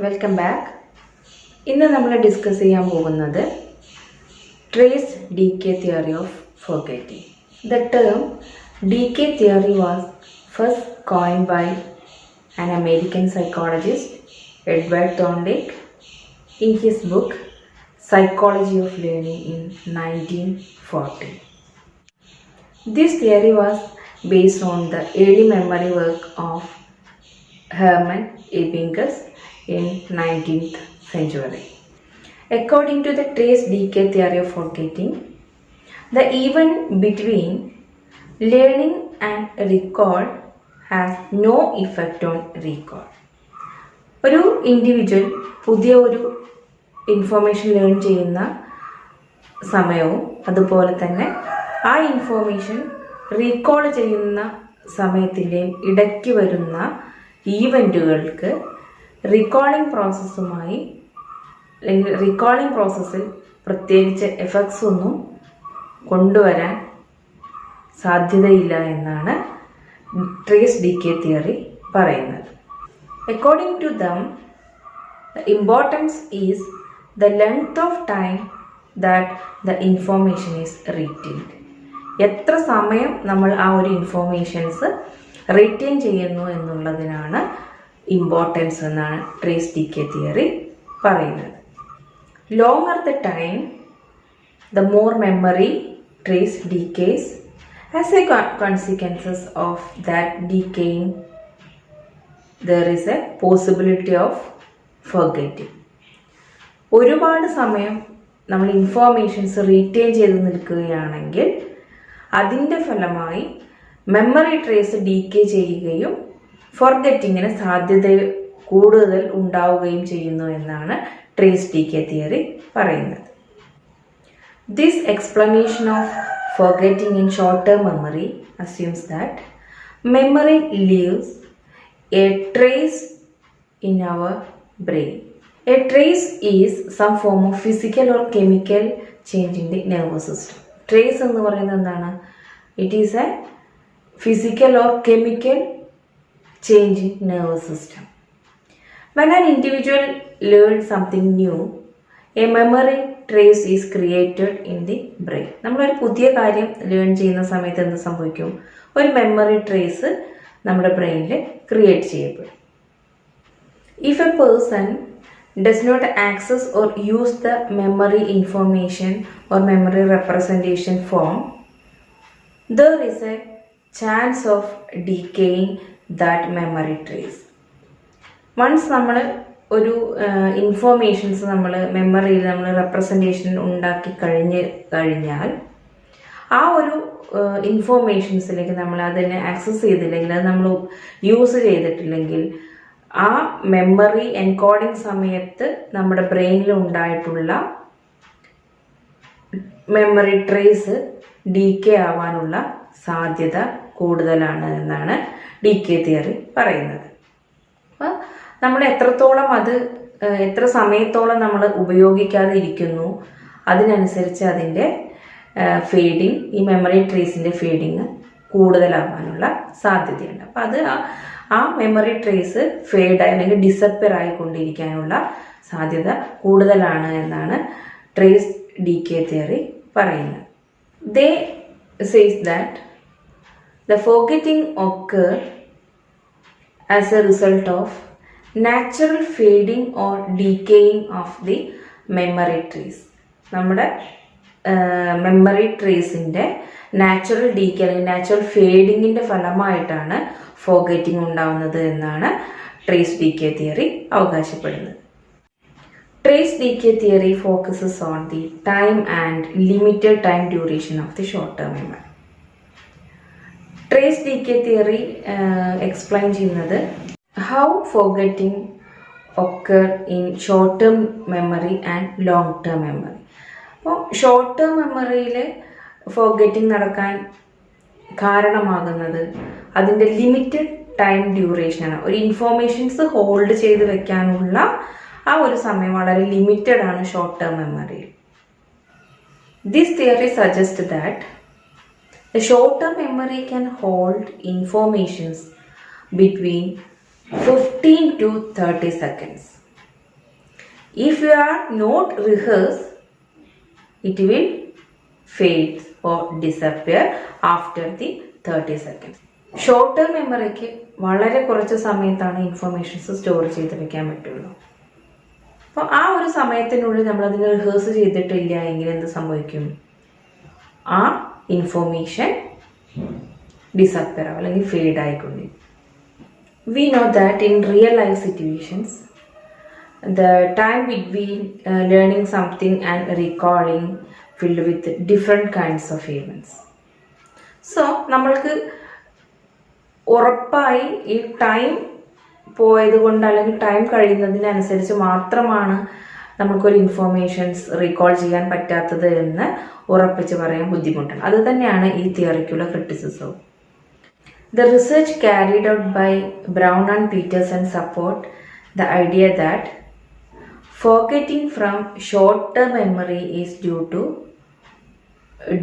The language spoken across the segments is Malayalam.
Welcome back. ഇന്ന് നമ്മൾ ഡിസ്കസ് ചെയ്യാൻ പോകുന്നത് trace decay theory of forgetting. The term decay theory was first coined by an American psychologist, Edward Thorndike, in his book Psychology of Learning in 1940. This theory was based on the early memory work of Hermann Ebbinghaus in 19th century. According to the trace decay theory of forgetting, the event between learning and recall has no effect on recall. ഒരു ഇൻഡിവിജ്വൽ പുതിയ ഒരു ഇൻഫോർമേഷൻ ലേൺ ചെയ്യുന്ന സമയവും അതുപോലെ തന്നെ ആ ഇൻഫോർമേഷൻ റീകോൾ ചെയ്യുന്ന സമയത്തിൻ്റെയും ഇടയ്ക്ക് വരുന്ന ഈവൻറ്റുകൾക്ക് റീകോളിംഗ് പ്രോസസ്സുമായി അല്ലെങ്കിൽ റീകോളിംഗ് പ്രോസസ്സിൽ പ്രത്യേകിച്ച് എഫക്ട്സ് ഒന്നും കൊണ്ടുവരാൻ സാധ്യതയില്ല എന്നാണ് ട്രേസ് ഡീകേ തിയറി പറയുന്നത്. According to them, the importance is the length of time that the information is retained. എത്ര സമയം നമ്മൾ ആ ഒരു ഇൻഫോർമേഷൻസ് റിറ്റെയിൻ ചെയ്യുന്നു എന്നുള്ളതിനാണ് ഇമ്പോർട്ടൻസ് എന്നാണ് ട്രേസ് ഡീകേ തിയറി പറയുന്നത്. Longer the time, the more memory trace decays. As a consequences of that decaying, there is a possibility of forgetting. ഒരുപാട് സമയം നമ്മൾ ഇൻഫോർമേഷൻസ് റീറ്റെയിൻ ചെയ്ത് നിൽക്കുകയാണെങ്കിൽ അതിൻ്റെ ഫലമായി മെമ്മറി ട്രേസ് ഡീക്കേ ചെയ്യുകയും ഫോർഗെറ്റിങ്ങിന് സാധ്യത കൂടുതൽ ഉണ്ടാവുകയും ചെയ്യുന്നു എന്നാണ് ട്രേസ് ഡീകേ തിയറി പറയുന്നത്. This explanation of forgetting in short-term memory assumes that memory leaves a trace in our brain. A trace is some form of physical or chemical change in the nervous system. Trace എന്ന് പറയുന്നത് എന്താണ്? It is a physical or chemical change in nervous system. When an individual learns something new, a memory trace is created in the brain. നമ്മളൊരു പുതിയ കാര്യം ലേൺ ചെയ്യുന്ന സമയത്ത് എന്ത് സംഭവിക്കും? ഒരു മെമ്മറി ട്രേസ് നമ്മുടെ ബ്രെയിനിൽ ക്രിയേറ്റ് ചെയ്യപ്പെടും. If a person does not access or use the memory information or memory representation form, there is a chance of decaying that memory trace. Once നമ്മൾ ഒരു ഇൻഫോർമേഷൻസ് നമ്മൾ മെമ്മറിയിൽ നമ്മൾ റെപ്രസെൻറ്റേഷൻ ഉണ്ടാക്കി കഴിഞ്ഞാൽ ആ ഒരു ഇൻഫോർമേഷൻസിലേക്ക് നമ്മൾ അതിനെ ആക്സസ് ചെയ്തില്ലെങ്കിൽ അത് നമ്മൾ യൂസ് ചെയ്തിട്ടില്ലെങ്കിൽ ആ മെമ്മറി എൻകോഡിങ് സമയത്ത് നമ്മുടെ ബ്രെയിനിൽ ഉണ്ടായിട്ടുള്ള മെമ്മറി ട്രേസ് ഡീകേ ആവാനുള്ള സാധ്യത കൂടുതലാണ് എന്നാണ് ഡീകേ തിയറി പറയുന്നത്. അപ്പം നമ്മൾ എത്രത്തോളം എത്ര സമയത്തോളം നമ്മൾ ഉപയോഗിക്കാതെ ഇരിക്കുന്നു അതിനനുസരിച്ച് അതിൻ്റെ ഫേഡിങ്, ഈ മെമ്മറി ട്രേസിൻ്റെ ഫേഡിങ് കൂടുതലാവാനുള്ള സാധ്യതയുണ്ട്. അപ്പം അത് ആ മെമ്മറി ട്രേസ് ഫേഡായി അല്ലെങ്കിൽ ഡിസപ്പിയർ ആയിക്കൊണ്ടിരിക്കാനുള്ള സാധ്യത കൂടുതലാണ് എന്നാണ് ട്രേസ് ഡീകേ തിയറി പറയുന്നത്. They says that the forgetting occur as a result of natural fading or decaying of the memory trace. നമ്മുടെ മെമ്മറി ട്രേസിൻ്റെ നാച്ചുറൽ ഡീക്കേ അല്ലെങ്കിൽ നാച്ചുറൽ ഫേഡിങ്ങിൻ്റെ ഫലമായിട്ടാണ് ഫോർഗെറ്റിംഗ് ഉണ്ടാവുന്നത് എന്നാണ് ട്രേസ് ഡീകേ തിയറി അവകാശപ്പെടുന്നത്. Trace decay theory focuses on the time and limited time duration of the short term memory. Trace decay theory explain ചെയ്യുന്നത് how forgetting occur in short-term memory and long-term memory. അപ്പോൾ ഷോർട്ട് ടേം മെമ്മറിയിൽ ഫോർഗെറ്റിംഗ് നടക്കാൻ കാരണമാകുന്നത് അതിൻ്റെ ലിമിറ്റഡ് ടൈം ഡ്യൂറേഷനാണ്. ഒരു ഇൻഫോർമേഷൻസ് ഹോൾഡ് ചെയ്ത് വെക്കാനുള്ള ആ ഒരു സമയം വളരെ ലിമിറ്റഡ് ആണ് ഷോർട്ട് ടേം മെമ്മറിയിൽ. This theory suggest that the short term memory can hold informations between 15 to 30 seconds. If you are not rehearse, it will fade or disappear after the 30 seconds. Short term മെമ്മറിക്ക് വളരെ കുറച്ച് സമയത്താണ് ഇൻഫർമേഷൻസ് സ്റ്റോർ ചെയ്ത് വെക്കാൻ പറ്റുള്ളൂ. അപ്പോൾ ആ ഒരു സമയത്തിനുള്ളിൽ നമ്മളതിന് റിഹേഴ്സ് ചെയ്തിട്ടില്ല എങ്കിൽ എന്ത് സംഭവിക്കും? ആ ഇൻഫോർമേഷൻ ഡിസപ്പിയർ ആവും അല്ലെങ്കിൽ fade ആയിക്കൊണ്ടിരിക്കും. We know that in real life situations, the time between learning something and recalling filled with different kinds of events. So, നമ്മൾക്ക് ഉറപ്പായി ഈ ടൈം പോയത് കൊണ്ട് അല്ലെങ്കിൽ ടൈം കഴിയുന്നതിനനുസരിച്ച് മാത്രമാണ് നമുക്കൊരു ഇൻഫോർമേഷൻസ് റീകോൾ ചെയ്യാൻ പറ്റാത്തത് എന്ന് ഉറപ്പിച്ച് പറയാൻ ബുദ്ധിമുട്ടാണ്. അത് തന്നെയാണ് ഈ തിയറിക്കുള്ള ക്രിറ്റിസിസവും. The research carried out by Brown and Peterson support the idea that forgetting from short-term memory is due to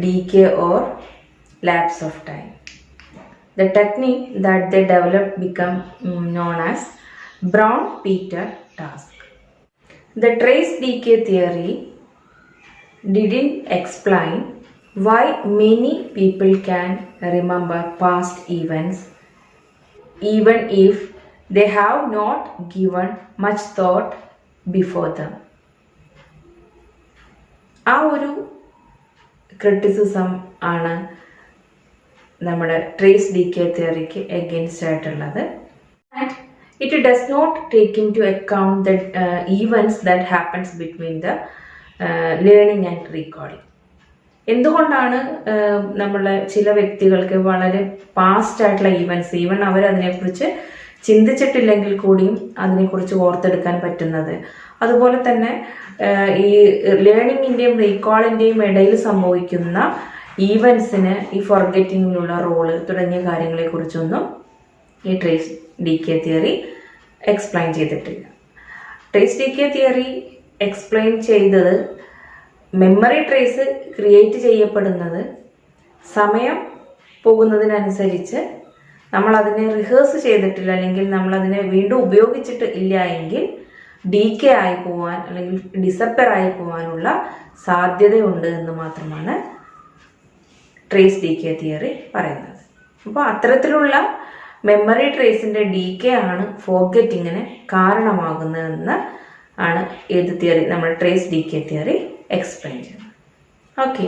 decay or lapse of time. The technique that they developed became known as Brown-Peter task. The trace decay theory didn't explain why many people can remember past events even if they have not given much thought before them. ആ ഒരു ക്രിറ്റിസിസം ആണ് നമ്മുടെ ട്രേസ് ഡീകേ തിയറിക്ക് എഗെയിൻസ്റ്റ് ആയിട്ടുള്ളത്. And it does not take into account the events that happens between the learning and recalling. എന്തുകൊണ്ടാണ് നമ്മളെ ചില വ്യക്തികൾക്ക് വളരെ പാസ്റ്റ് ആയിട്ടുള്ള ഈവൻറ്റ്സ് ഈവൻ അവരതിനെക്കുറിച്ച് ചിന്തിച്ചിട്ടില്ലെങ്കിൽ കൂടിയും അതിനെക്കുറിച്ച് ഓർത്തെടുക്കാൻ പറ്റുന്നത്? അതുപോലെ തന്നെ ഈ ലേണിങ്ങിൻ്റെയും റീകോളിൻ്റെയും ഇടയിൽ സംഭവിക്കുന്ന ഈവൻസിന് ഈ ഫോർഗെറ്റിങ്ങിലുള്ള റോള് തുടങ്ങിയ കാര്യങ്ങളെക്കുറിച്ചൊന്നും ഈ ട്രേസ് ഡീകേ തിയറി എക്സ്പ്ലെയിൻ ചെയ്തിട്ടില്ല. ട്രേസ് ഡീകേ തിയറി എക്സ്പ്ലെയിൻ ചെയ്തത് മെമ്മറി ട്രേസ് ക്രിയേറ്റ് ചെയ്യപ്പെടുന്നത് സമയം പോകുന്നതിനനുസരിച്ച് നമ്മളതിനെ റിഹേഴ്സ് ചെയ്തിട്ടില്ല അല്ലെങ്കിൽ നമ്മളതിനെ വീണ്ടും ഉപയോഗിച്ചിട്ട് ഇല്ല എങ്കിൽ ഡീകേ ആയി പോവാൻ അല്ലെങ്കിൽ ഡിസപ്പയർ ആയി പോവാനുള്ള സാധ്യതയുണ്ട് എന്ന് മാത്രമാണ് ട്രേസ് ഡീകേ തിയറി പറയുന്നത്. അപ്പോൾ അത്തരത്തിലുള്ള മെമ്മറി ട്രേസിൻ്റെ ഡീകേ ആണ് ഫോർഗെറ്റിങ്ങിന് കാരണമാകുന്നതെന്ന് ആണ് ഏത് തിയറി നമ്മൾ ട്രേസ് ഡീകേ തിയറി എക്സ്പ്ലെയിൻ ചെയ്യുന്നത്. ഓക്കെ.